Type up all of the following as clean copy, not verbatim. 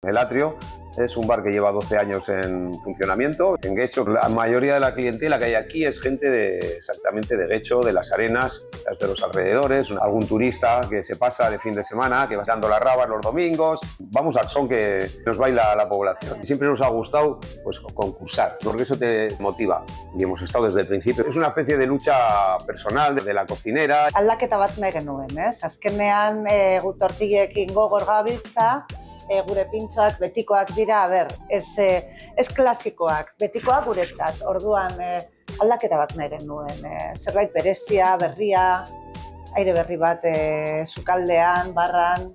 El Atrio es un bar que lleva 12 años en funcionamiento. En Getxo, la mayoría de la clientela que hay aquí es gente exactamente de Getxo, de Las Arenas, de los alrededores, algún turista que se pasa de fin de semana, que va dando las rabas los domingos. Vamos al son que nos baila la población. Siempre nos ha gustado pues, concursar, porque eso te motiva. Y hemos estado desde el principio. Es una especie de lucha personal de la cocinera. Aldaketa bat nahi genuen, ez? Azkenean gu tortillekin gogor gabiltza, gure pintxoak betikoak dira, ez klasikoak, betikoak guretzat. Orduan aldaketa bat nahi genuen, zerbait berezia, berria, aire berri bat sukaldean, barran,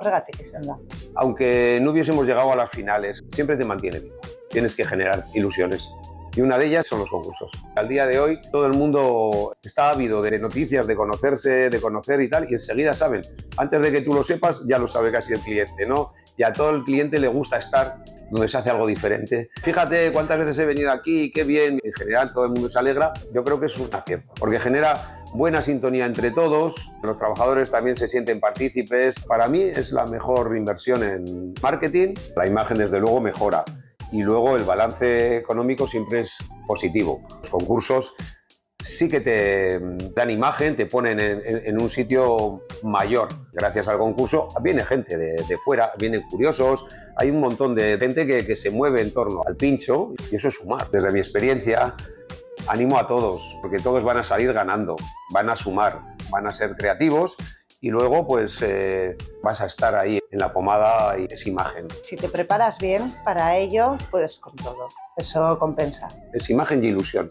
horregatik izan da. Aunque no hubiésemos llegado a las finales, siempre te mantiene vivo. Tienes que generar ilusiones. Y una de ellas son los concursos. Al día de hoy todo el mundo está ávido de noticias, de conocerse, de conocer y tal, y enseguida saben. Antes de que tú lo sepas, ya lo sabe casi el cliente, ¿no? Y a todo el cliente le gusta estar donde se hace algo diferente. Fíjate cuántas veces he venido aquí, qué bien. En general todo el mundo se alegra. Yo creo que es un acierto, porque genera buena sintonía entre todos. Los trabajadores también se sienten partícipes. Para mí es la mejor inversión en marketing. La imagen desde luego mejora. Y luego el balance económico siempre es positivo. Los concursos sí que te dan imagen, te ponen en un sitio mayor. Gracias al concurso viene gente de fuera, vienen curiosos, hay un montón de gente que se mueve en torno al pincho y eso es sumar. Desde mi experiencia animo a todos, porque todos van a salir ganando, van a sumar, van a ser creativos y luego pues vas a estar ahí en la pomada y es imagen. Si te preparas bien para ello, puedes con todo. Eso compensa. Es imagen y ilusión.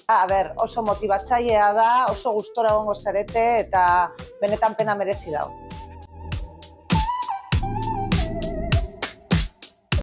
Oso motibatzailea da, oso gustora egongo zarete eta benetan pena merezi dago.